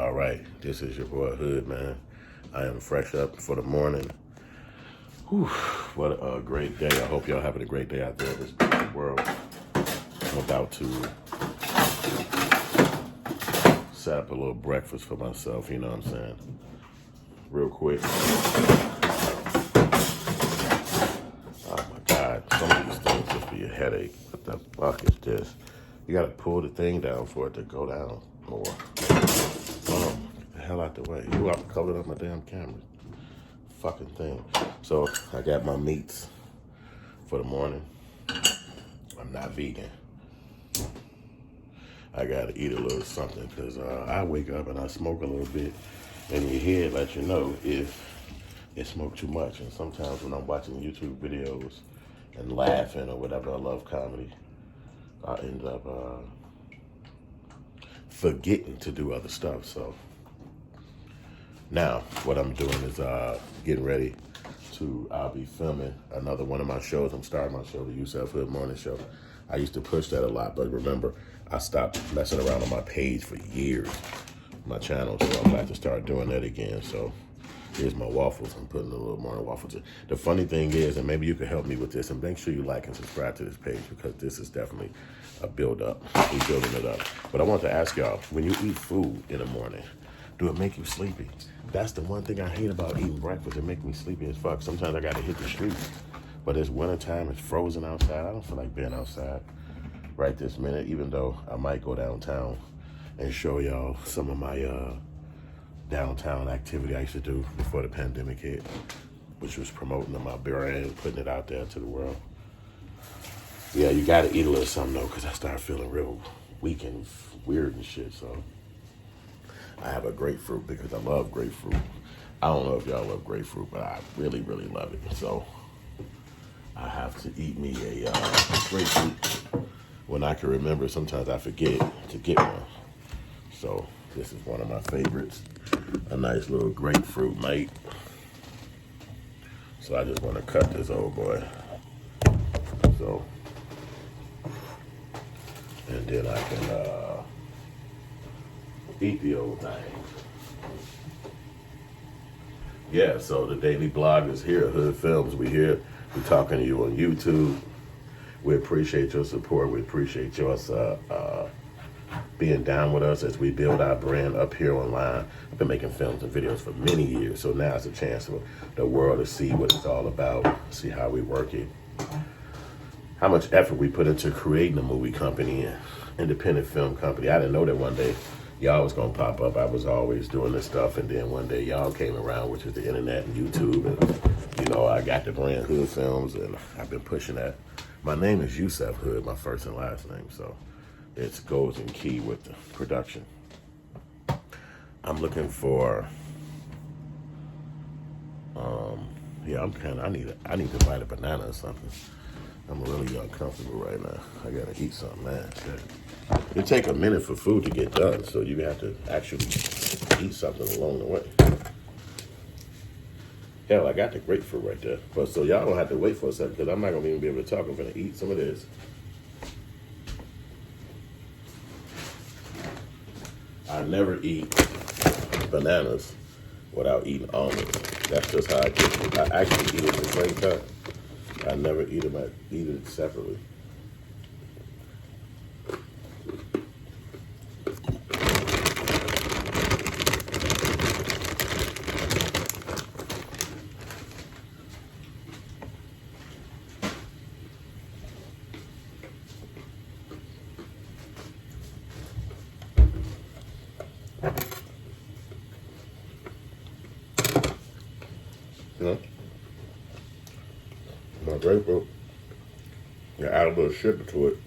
All right, this is your boy Hood, man. I am fresh up for the morning. Whew, what a great day. I hope y'all having a great day out there in this beautiful world. I'm about to set up a little breakfast for myself, you know what I'm saying? Real quick. Oh my God, some of these things just be a headache. What the fuck is this? You gotta pull the thing down for it to go down more. Oh, get the hell out the way. Ooh, I'm colored up my damn camera. Fucking thing. So I got my meats for the morning. I'm not vegan. I gotta eat a little something because I wake up and I smoke a little bit, and your head lets you know if you smoke too much. And sometimes when I'm watching YouTube videos and laughing or whatever, I love comedy, I end up forgetting to do other stuff. So now what I'm doing is getting ready to, I'll be filming another one of my shows. I'm starting my show, the Yusef Hood Morning Show. I used to push that a lot, but remember, I stopped messing around on my page for years, my channel, so I'm about to start doing that again. So here's my waffles. I'm putting a little morning waffles in. The funny thing is, and maybe you can help me with this, and make sure you like and subscribe to this page because this is definitely a build up. We're building it up. But I want to ask y'all, when you eat food in the morning, do it make you sleepy? That's the one thing I hate about eating breakfast. It makes me sleepy as fuck. Sometimes I gotta hit the streets. But it's wintertime, it's frozen outside. I don't feel like being outside right this minute, even though I might go downtown and show y'all some of my downtown activity I used to do before the pandemic hit, which was promoting my brand, putting it out there to the world. Yeah, you gotta eat a little something though, because I started feeling real weak and weird and shit, so. I have a grapefruit because I love grapefruit. I don't know if y'all love grapefruit, but I really, really love it. So I have to eat me a grapefruit when I can remember. Sometimes I forget to get one. So this is one of my favorites. A nice little grapefruit, mate. So I just want to cut this old boy. So, and then I can eat the old thing. Yeah, so the daily blog is here, Hood Films. We here. We're talking to you on YouTube. We appreciate your support. We appreciate your being down with us as we build our brand up here online. I've been making films and videos for many years, so now it's a chance for the world to see what it's all about, see how we work it, how much effort we put into creating a movie company and independent film company. I didn't know that one day y'all was gonna pop up. I was always doing this stuff, and then one day y'all came around, which is the internet and YouTube, and you know, I got the brand Hood Films, and I've been pushing that. My name is Yusef Hood, my first and last name, so it goes in key with the production. I'm looking for, yeah, I need to bite a banana or something. I'm really uncomfortable right now. I gotta eat something, man. It take a minute for food to get done, so you have to actually eat something along the way. Hell, I got the grapefruit right there. But so y'all don't have to wait for a second because I'm not gonna even be able to talk. I'm gonna eat some of this. I never eat bananas without eating almonds. That's just how I get it. I actually eat it at the same time. I never eat them. I eat it separately. My grapefruit, you add a little sugar to it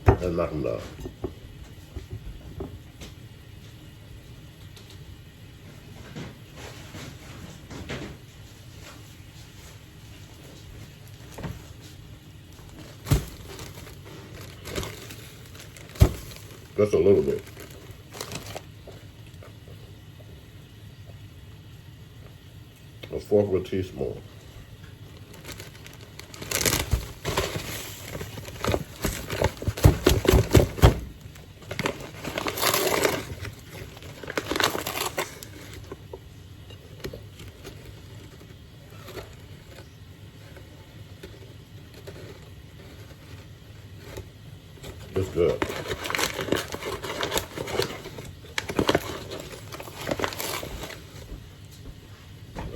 and knock them down. Just a little bit. A fourth of a teaspoon. good.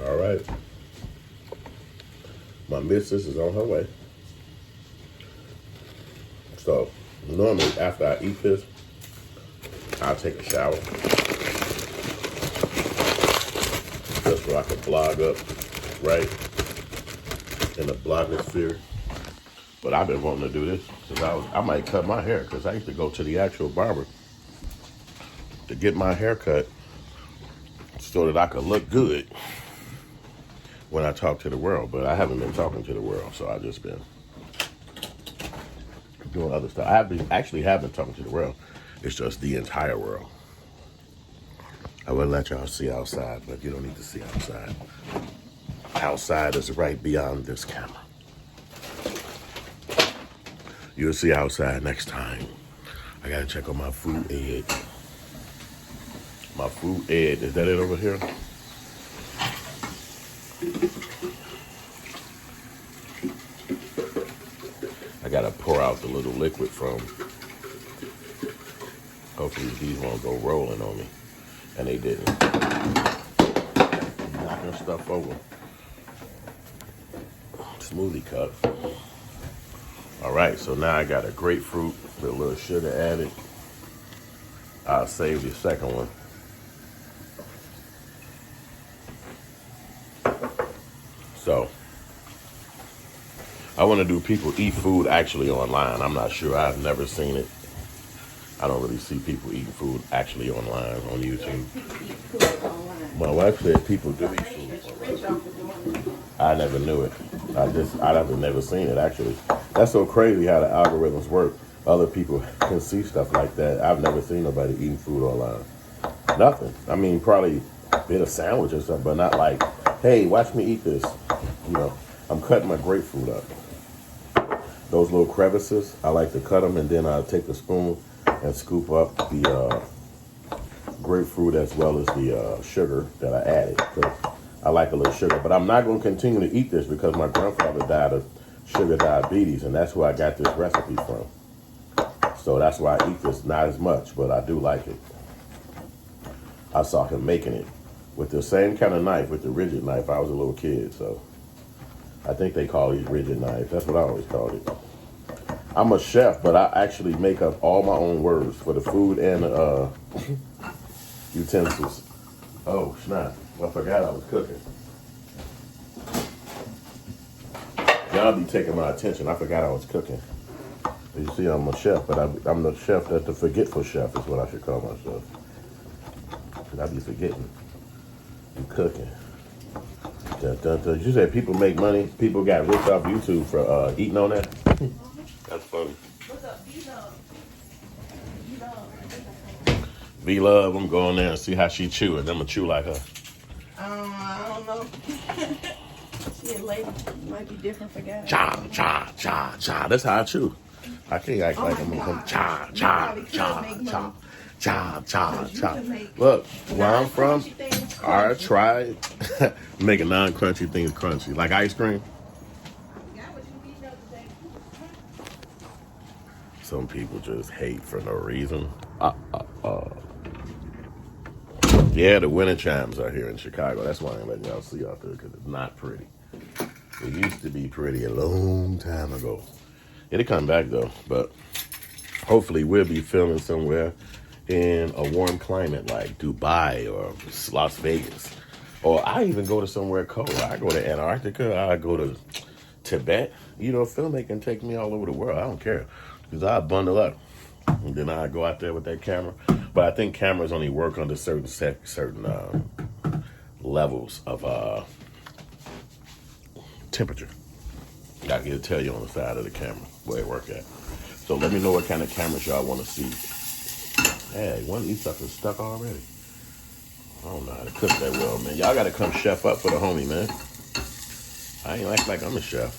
All right. My missus is on her way. So normally after I eat this, I'll take a shower just so I can blog up, right, in the blogosphere. But I've been wanting to do this since I might cut my hair, because I used to go to the actual barber to get my hair cut so that I could look good when I talk to the world. But I haven't been talking to the world, so I've just been doing other stuff. Actually have been talking to the world. It's just the entire world. I will let y'all see outside, but you don't need to see outside. Outside is right beyond this camera. You'll see outside next time. I gotta check on my food ed. My food ed, is that it over here? I gotta pour out the little liquid from. Hopefully these won't go rolling on me. And they didn't. Knocking stuff over. Smoothie cup. All right, so now I got a grapefruit with a little sugar added. I'll save the second one. So, I want to do people eat food actually online. I'm not sure. I've never seen it. I don't really see people eating food actually online on YouTube. My wife said people do eat food online. I never knew it. I've never seen it actually. That's so crazy how the algorithms work. Other people can see stuff like that. I've never seen nobody eating food online. Nothing. I mean, probably a bit of sandwich or something, but not like, hey, watch me eat this. You know, I'm cutting my grapefruit up. Those little crevices, I like to cut them, and then I'll take the spoon and scoop up the grapefruit as well as the sugar that I added. 'Cause I like a little sugar, but I'm not going to continue to eat this because my grandfather died of sugar diabetes, and that's where I got this recipe from. So that's why I eat this, not as much, but I do like it. I saw him making it with the same kind of knife, with the rigid knife. I was a little kid, so I think they call these rigid knives. That's what I always called it. I'm a chef, but I actually make up all my own words for the food and utensils. Oh, snap. I forgot I was cooking. Y'all be taking my attention. I forgot I was cooking. You see, I'm a chef, but I'm the chef that's the forgetful chef is what I should call myself. Because I be forgetting. I'm cooking. Dun, dun, dun. You said people make money. People got rich off YouTube for eating on that. That's funny. What's up, V-Love? V-Love, I'm going there and see how she chew it. I'm going to chew like her. I don't know. She a lady. Might be different for guys. Cha, cha, cha, cha. That's how I chew. I can't act like I'm going to come cha, cha, cha, cha. Cha, cha, cha. Look, where I'm from, I tried making non-crunchy things crunchy. Like ice cream. Some people just hate for no reason. Yeah, the winter chimes are here in Chicago. That's why I'm letting y'all see out there, because it's not pretty. It used to be pretty a long time ago. It'll come back though, but hopefully we'll be filming somewhere in a warm climate like Dubai or Las Vegas. Or I even go to somewhere cold. I go to Antarctica. I go to Tibet. You know, filmmaking take me all over the world. I don't care. Because I bundle up. And then I go out there with that camera. But I think cameras only work under certain levels of temperature. I can tell you on the side of the camera where it work at. So let me know what kind of cameras y'all want to see. Hey, one of these stuff is stuck already. I don't know how to cook that well, man. Y'all got to come chef up for the homie, man. I ain't act like I'm a chef.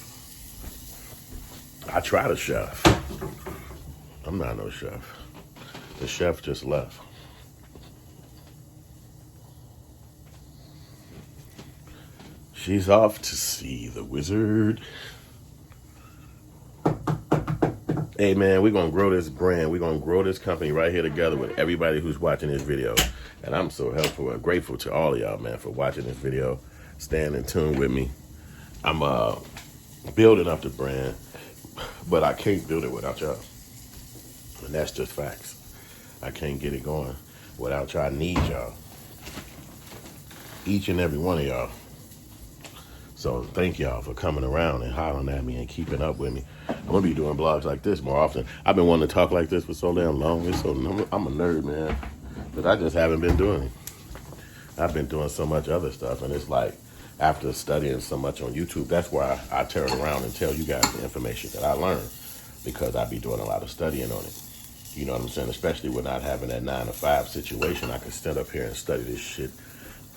I try to chef. I'm not no chef. The chef just left. She's off to see the wizard. Hey man, we're gonna grow this brand. We're gonna grow this company right here together with everybody who's watching this video. And I'm so helpful and grateful to all of y'all, man, for watching this video. Staying in tune with me. I'm building up the brand, but I can't build it without y'all. And that's just facts. I can't get it going without y'all. I need y'all. Each and every one of y'all. So thank y'all for coming around and hollering at me and keeping up with me. I'm gonna be doing blogs like this more often. I've been wanting to talk like this for so damn long. I'm a nerd, man, but I just haven't been doing it. I've been doing so much other stuff, and it's like after studying so much on YouTube, that's why I turn around and tell you guys the information that I learned, because I be doing a lot of studying on it. You know what I'm saying? Especially with not having that 9-to-5 situation, I can stand up here and study this shit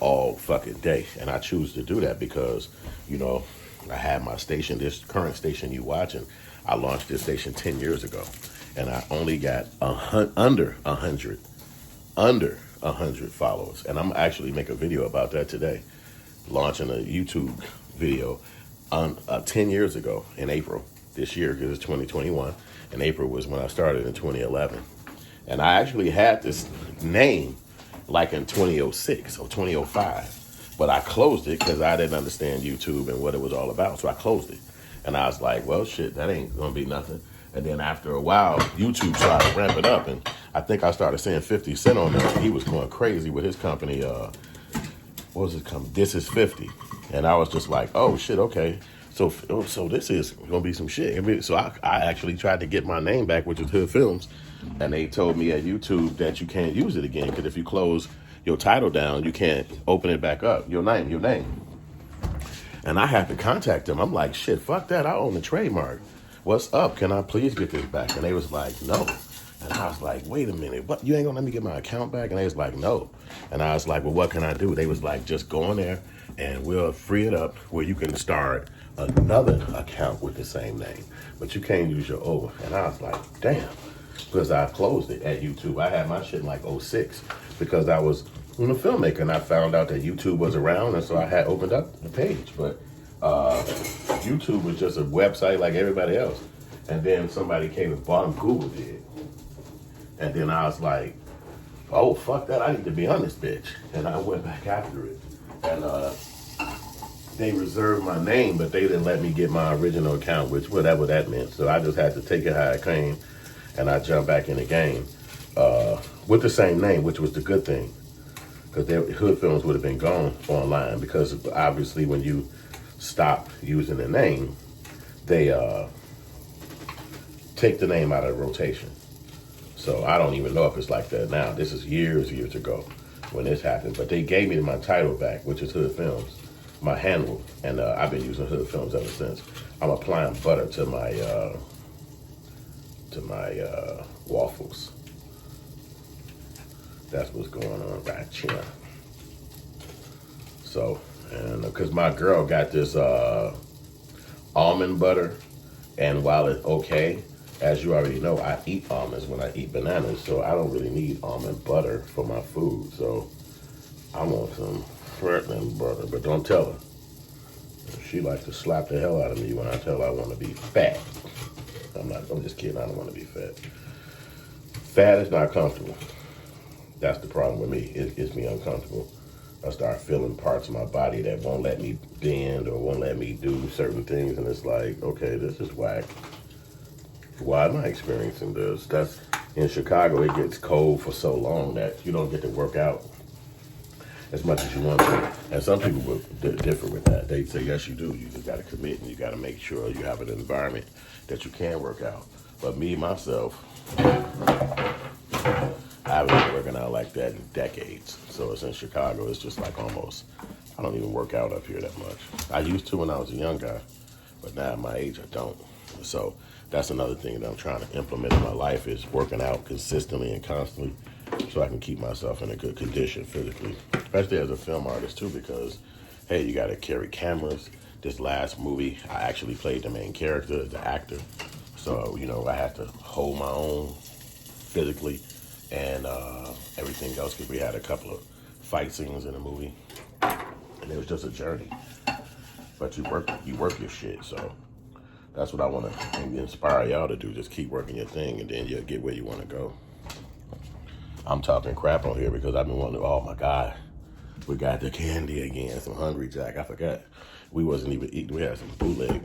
all fucking day. And I choose to do that because, you know, I had my station, this current station you watching, I launched this station 10 years ago. And I only got under 100 followers. And I'm actually make a video about that today. Launching a YouTube video on 10 years ago in April this year, because it's 2021. And April was when I started in 2011. And I actually had this name like in 2006 or 2005, but I closed it because I didn't understand YouTube and what it was all about. So I closed it, and I was like, well, shit, that ain't gonna be nothing. And then after a while, YouTube started to ramp it up, and I think I started seeing 50 Cent on there. He was going crazy with his company. What was his company? This is 50, and I was just like, oh shit, okay. So this is gonna be some shit. So I actually tried to get my name back, which is Hood Films. And they told me at YouTube that you can't use it again, because if you close your title down, you can't open it back up. Your name. And I had to contact them. I'm like, shit, fuck that. I own the trademark. What's up? Can I please get this back? And they was like, no. And I was like, wait a minute. What? You ain't gonna let me get my account back? And they was like, no. And I was like, well, what can I do? They was like, just go in there and we'll free it up where you can start another account with the same name. But you can't use your old. And I was like, damn. Because I closed it at YouTube. I had my shit in like 06 because I was a filmmaker, and I found out that YouTube was around, and so I had opened up the page. But YouTube was just a website like everybody else. And then somebody came and bought them, Google did. And then I was like, oh, fuck that, I need to be on this bitch. And I went back after it. And they reserved my name, but they didn't let me get my original account, which whatever that meant. So I just had to take it how it came. And I jumped back in the game with the same name, which was the good thing, because Hood Films would have been gone online, because obviously when you stop using the name, they take the name out of rotation. So I don't even know if it's like that now. This is years ago when this happened. But they gave me my title back, which is Hood Films, my handle, and I've been using Hood Films ever since. I'm applying butter to my waffles. That's what's going on right here. So, and because my girl got this almond butter, and while it's okay, as you already know, I eat almonds when I eat bananas, so I don't really need almond butter for my food. So I want some Franklin butter, but don't tell her. She likes to slap the hell out of me when I tell her I want to be fat. I'm just kidding, I don't want to be fat. Fat is not comfortable. That's the problem with me. It gets me uncomfortable. I start feeling parts of my body that won't let me bend or won't let me do certain things, and it's like, okay, this is whack. Why am I experiencing this? That's in Chicago, it gets cold for so long that you don't get to work out as much as you want to. And some people will differ with that. They say, yes, you do. You just got to commit, and you got to make sure you have an environment that you can work out. But me, myself, I haven't been working out like that in decades. So it's in Chicago. It's just like almost, I don't even work out up here that much. I used to when I was a young guy, but now at my age, I don't. So that's another thing that I'm trying to implement in my life, is working out consistently and constantly so I can keep myself in a good condition physically, especially as a film artist too, because, hey, you got to carry cameras. This last movie, I actually played the main character, the actor. So, you know, I had to hold my own physically and everything else, because we had a couple of fight scenes in the movie, and it was just a journey. But you work your shit. So That's what I want to inspire y'all to do. Just keep working your thing, and then you'll get where you want to go. I'm talking crap on here because I've been wanting to, oh my God, we got the candy again, some Hungry Jack. I forgot. We wasn't even eating. We had some bootleg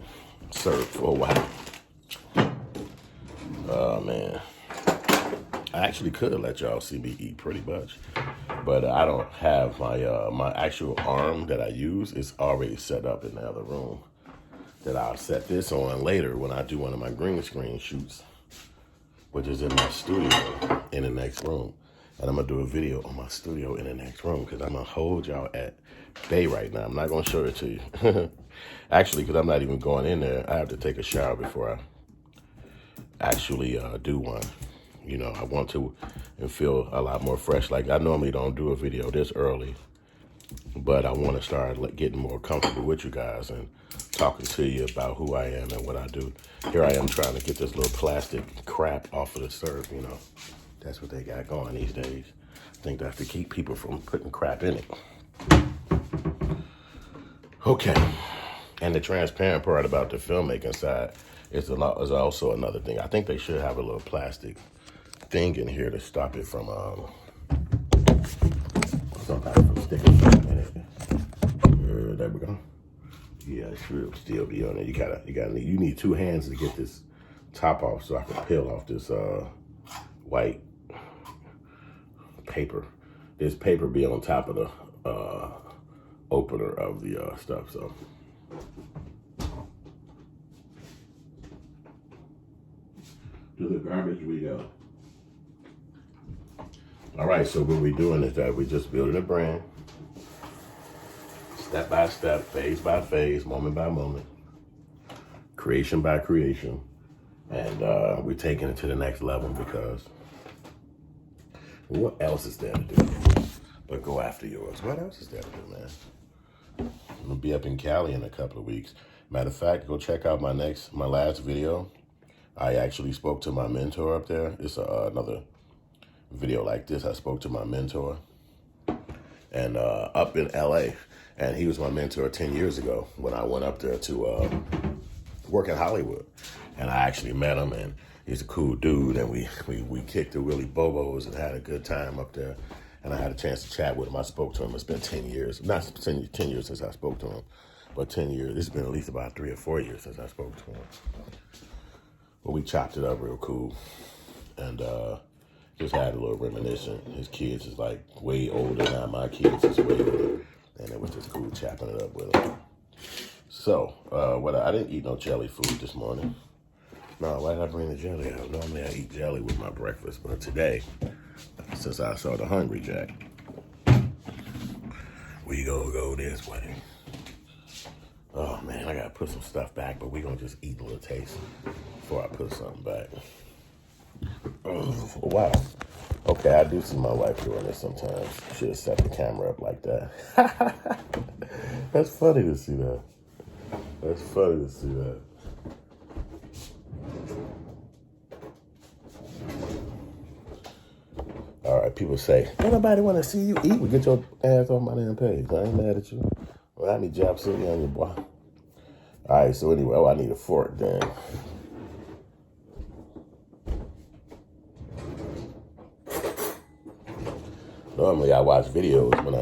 served for a while. Oh, man. I actually could have let y'all see me eat pretty much, but I don't have my actual arm that I use is already set up in the other room that I'll set this on later when I do one of my green screen shoots, which is in my studio in the next room. And I'm going to do a video on my studio in the next room because I'm going to hold y'all at bay right now. I'm not going to show it to you. Actually, because I'm not even going in there. I have to take a shower before I actually do one. You know, I want to and feel a lot more fresh. Like, I normally don't do a video this early, but I want to start getting more comfortable with you guys and talking to you about who I am and what I do. Here I am trying to get this little plastic crap off of the serve, you know. That's what they got going these days. I think that's to keep people from putting crap in it. Okay. And the transparent part about the filmmaking side is also another thing. I think they should have a little plastic thing in here to stop it from sometimes from sticking something in it. There we go. Yeah, it should still be on there. You need 2 hands to get this top off so I can peel off this white paper. This paper be on top of the opener of the stuff. So to the garbage we go. All right, so what we're doing is that we're just building a brand, step by step, phase by phase, moment by moment, creation by creation, and we're taking it to the next level because what else is there to do but go after yours? What else is there to do, man? I'm gonna be up in Cali in a couple of weeks. Matter of fact, go check out my last video. I actually spoke to my mentor up there. It's another video like this. I spoke to my mentor and up in LA, and he was my mentor 10 years ago when I went up there to work in Hollywood. And I actually met him, and he's a cool dude, and we kicked the Willy Bobos and had a good time up there. And I had a chance to chat with him. I spoke to him. It's been 10 years. Not 10 years since I spoke to him, but 10 years. It's been at least about 3 or 4 years since I spoke to him. But we chopped it up real cool. And just had a little reminiscent. His kids is like way older now. My kids is way older. And it was just cool chopping it up with him. So, I didn't eat no jelly food this morning. No, why did I bring the jelly out? Normally I eat jelly with my breakfast, but today, since I saw the Hungry Jack, we gonna go this way. Oh man, I gotta put some stuff back, but we gonna just eat a little taste before I put something back. Oh, wow. Okay, I do see my wife doing this sometimes. Should have set the camera up like that. That's funny to see that. That's funny to see that. All right, people say, don't nobody want to see you eat. Well, get your ass off my damn page. I ain't mad at you. Well, I need Jab City on your boy. All right, so anyway, I need a fork then. Normally, I watch videos when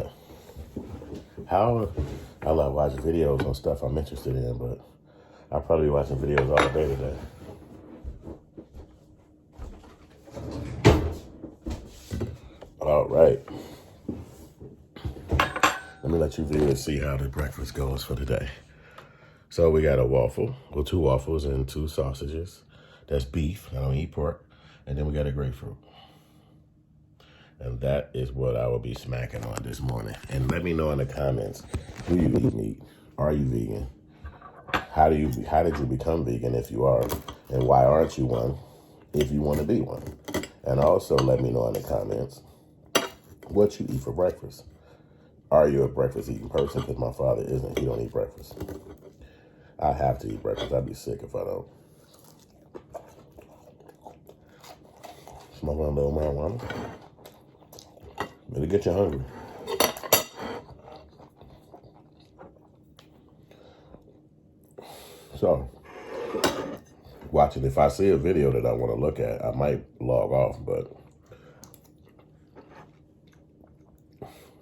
I love watching videos on stuff I'm interested in, but I'll probably be watching videos all day today. All right. Let me let you viewers see how the breakfast goes for today. So we got a waffle, well, 2 waffles and 2 sausages. That's beef. I don't eat pork. And then we got a grapefruit. And that is what I will be smacking on this morning. And let me know in the comments, do you eat meat? Are you vegan? How did you become vegan if you are? And why aren't you one if you want to be one? And also let me know in the comments what you eat for breakfast. Are you a breakfast eating person? Because my father isn't. He don't eat breakfast. I have to eat breakfast. I'd be sick if I don't. Smoking a little marijuana. Better get you hungry. So, watch it. If I see a video that I want to look at, I might log off, but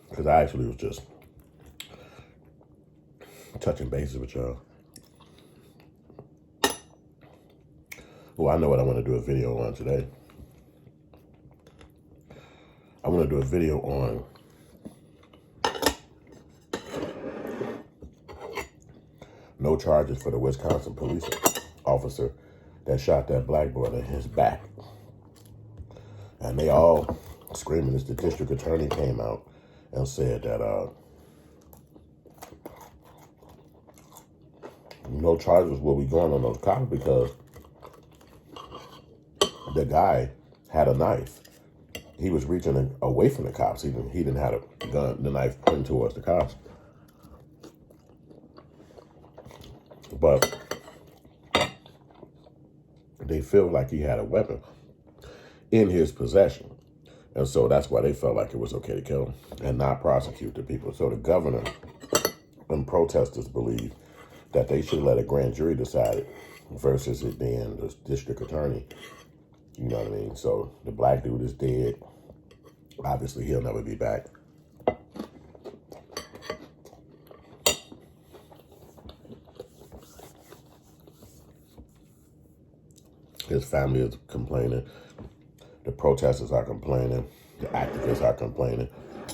because I actually was just touching bases with y'all. Well, I know what I want to do a video on today. I want to do a video on no charges for the Wisconsin police officer that shot that black boy in his back. And they all screaming as the district attorney came out and said that no charges will be going on those cops because the guy had a knife. He was reaching away from the cops. He didn't have a gun, the knife pointing towards the cops. But they feel like he had a weapon in his possession. And so that's why they felt like it was okay to kill him and not prosecute the people. So the governor and protesters believe that they should let a grand jury decide it versus it being the district attorney. You know what I mean? So the black dude is dead. Obviously, he'll never be back. His family is complaining. The protesters are complaining. The activists are complaining.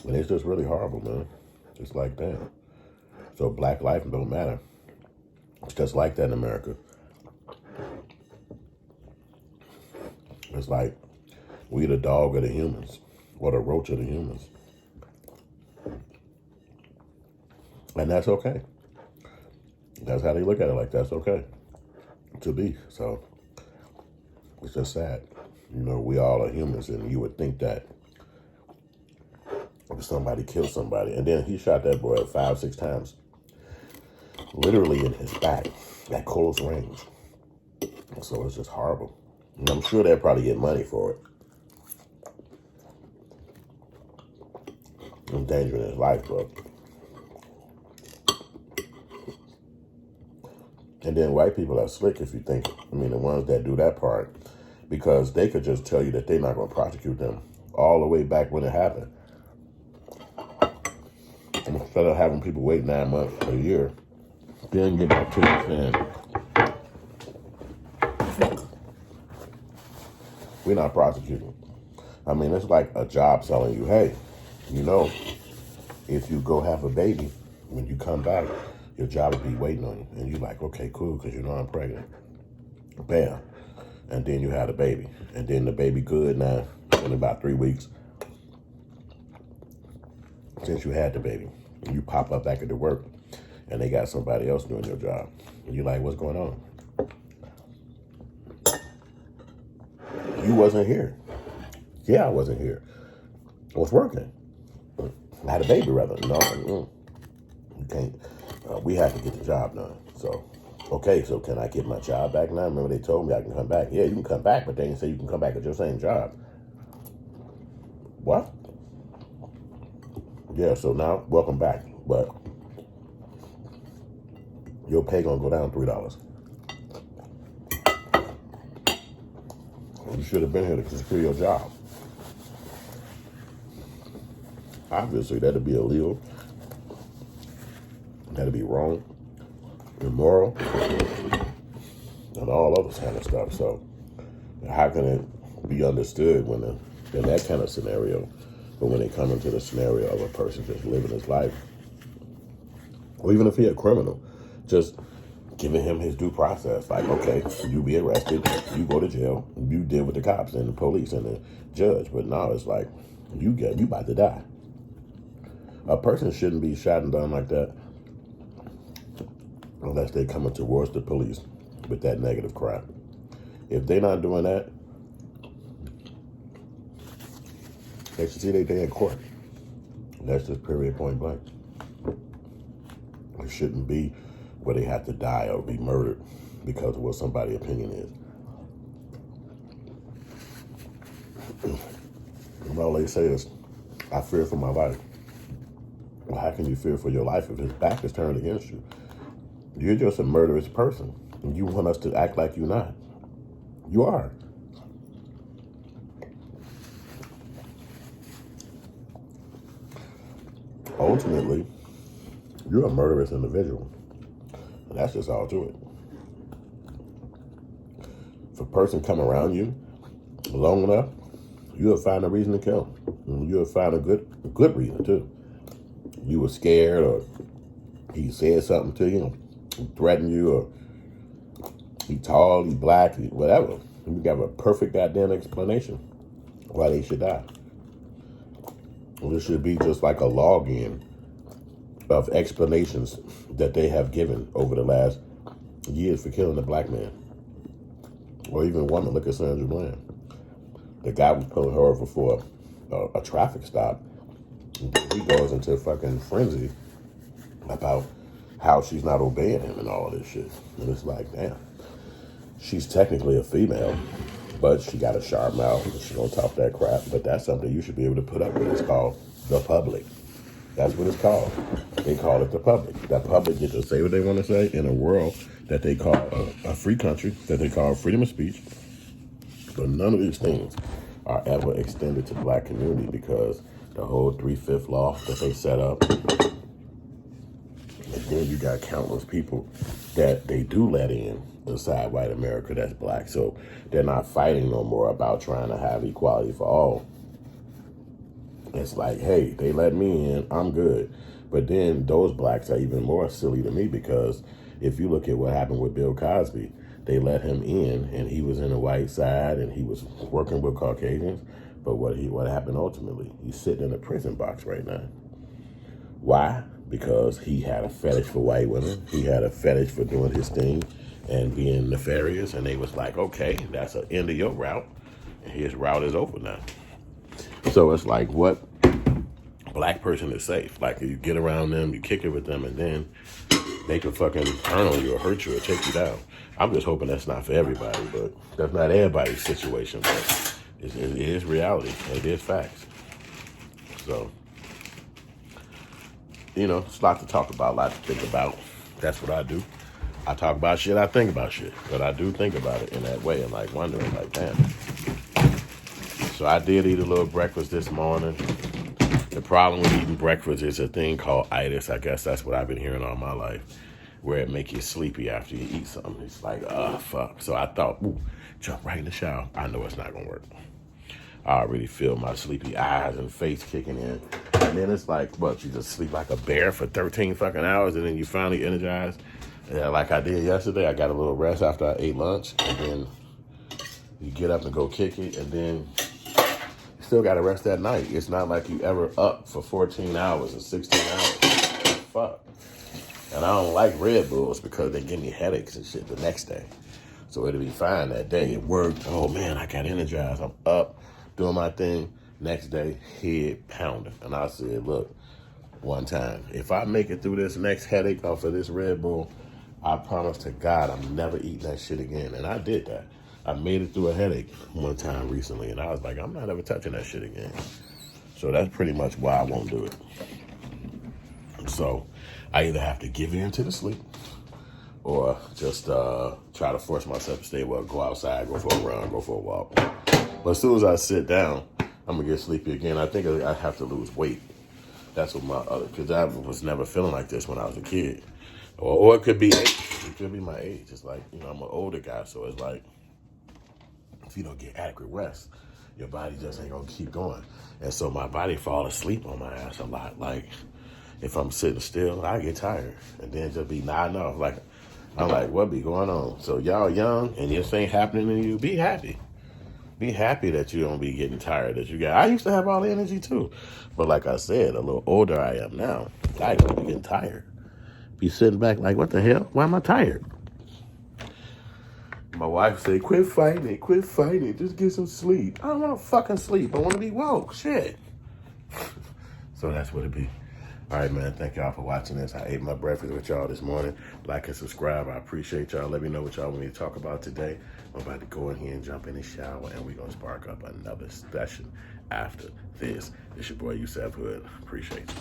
And it's just really horrible, man. Just like that. So black life don't matter. It's just like that in America. It's like we the dog of the humans or the roach of the humans. And that's okay. That's how they look at it, like that's okay to be. So it's just sad. You know, we all are humans, and you would think that if somebody killed somebody, and then he shot that boy 5-6 times, literally in his back at close range. So it's just horrible. And I'm sure they'll probably get money for it. Endangering his life, but. And then white people are slick if you think, I mean, the ones that do that part, because they could just tell you that they're not going to prosecute them all the way back when it happened. And instead of having people wait 9 months, a year, then get back to the saying, we're not prosecuting. I mean, it's like a job telling you, hey, you know, if you go have a baby, when you come back, your job will be waiting on you. And you're like, okay, cool, because you know I'm pregnant. Bam. And then you had a baby. And then the baby good now in about 3 weeks since you had the baby. And you pop up back at the work and they got somebody else doing your job. And you're like, what's going on? You wasn't here. Yeah, I wasn't here. I was working. I had a baby, rather. No, you can't. We have to get the job done. So, okay, so can I get my job back now? Remember they told me I can come back. Yeah, you can come back, but they didn't say you can come back at your same job. What? Yeah, so now, welcome back. But your pay gonna go down $3. You should have been here to secure your job. Obviously, that'd be illegal. That'd be wrong, immoral, and all other kind of stuff. So how can it be understood when in that kind of scenario, but when they come into the scenario of a person just living his life, or even if he's a criminal, just giving him his due process. Like, okay, you be arrested, you go to jail, you deal with the cops and the police and the judge. But now it's like, you about to die. A person shouldn't be shot and done like that unless they're coming towards the police with that negative crap. If they're not doing that, they should see their day in court. That's just period, point blank. It shouldn't be where they have to die or be murdered because of what somebody's opinion is. Well, they say this, I fear for my life. Well, how can you fear for your life if his back is turned against you? You're just a murderous person, and you want us to act like you're not. You are. Ultimately, you're a murderous individual. And that's just all to it. If a person come around you long enough, you'll find a reason to kill. And you'll find a good reason too. You were scared, or he said something to you, he threatened you, or he tall, he black, whatever. You got a perfect goddamn explanation why they should die. Well, this should be just like a login of explanations that they have given over the last years for killing a black man. Or even woman. Look at Sandra Bland. The guy was pulling her over for a traffic stop. He goes into a fucking frenzy about how she's not obeying him and all of this shit. And it's like, damn. She's technically a female, but she got a sharp mouth and she gonna talk that crap. But that's something you should be able to put up with. It's called the public. That's what it's called. They call it the public. That public get to say what they want to say in a world that they call a free country, that they call freedom of speech. But none of these things are ever extended to the black community because the whole 3/5 law that they set up. And then you got countless people that they do let in inside white America that's black. So they're not fighting no more about trying to have equality for all. It's like, hey, they let me in, I'm good. But then those blacks are even more silly to me because if you look at what happened with Bill Cosby, they let him in and he was in the white side and he was working with Caucasians. But what happened ultimately? He's sitting in a prison box right now. Why? Because he had a fetish for white women. He had a fetish for doing his thing and being nefarious. And they was like, okay, that's the end of your route. And his route is over now. So it's like, what black person is safe? Like, you get around them, you kick it with them, and then they can fucking turn on you or hurt you or take you down. I'm just hoping that's not for everybody, but that's not everybody's situation. But it is reality. It is facts. So, you know, it's a lot to talk about, a lot to think about. That's what I do. I talk about shit, I think about shit. But I do think about it in that way and like wondering, like, damn. So I did eat a little breakfast this morning. The problem with eating breakfast is a thing called itis. I guess that's what I've been hearing all my life, where it make you sleepy after you eat something. It's like, oh, fuck. So I thought, ooh, jump right in the shower. I know it's not going to work. I already feel my sleepy eyes and face kicking in. And then it's like, what, you just sleep like a bear for 13 fucking hours and then you finally energize? Yeah, like I did yesterday. I got a little rest after I ate lunch. And then you get up and go kick it. And then still got to rest that night. It's not like you ever up for 14 hours or 16 hours. Fuck. And I don't like Red Bulls because they give me headaches and shit the next day. So it'll be fine that day. It worked. Oh man, I got energized. I'm up, doing my thing. Next day, head pounding. And I said, look, one time, if I make it through this next headache off of this Red Bull, I promise to God I'm never eating that shit again. And I did that. I made it through a headache one time recently, and I was like, I'm not ever touching that shit again. So that's pretty much why I won't do it. So I either have to give in to the sleep or just try to force myself to stay well, go outside, go for a run, go for a walk. But as soon as I sit down, I'm going to get sleepy again. I think I have to lose weight. That's what because I was never feeling like this when I was a kid. Or it could be age. It could be my age. It's like, you know, I'm an older guy, so it's like, if you don't get adequate rest, your body just ain't gonna keep going. And so my body fall asleep on my ass a lot. Like, if I'm sitting still, I get tired. And then just be nodding off. Like, I'm like, what be going on? So y'all young and this ain't happening to you, be happy. Be happy that you don't be getting tired. I used to have all the energy too. But like I said, a little older I am now, I don't be getting tired. Be sitting back like, what the hell? Why am I tired? My wife said, quit fighting, just get some sleep. I don't want to fucking sleep. I want to be woke. Shit. So that's what it be. All right, man. Thank y'all for watching this. I ate my breakfast with y'all this morning. Like and subscribe. I appreciate y'all. Let me know what y'all want me to talk about today. I'm about to go in here and jump in the shower, and we're going to spark up another session after this. It's your boy, Yusef Hood. Appreciate you.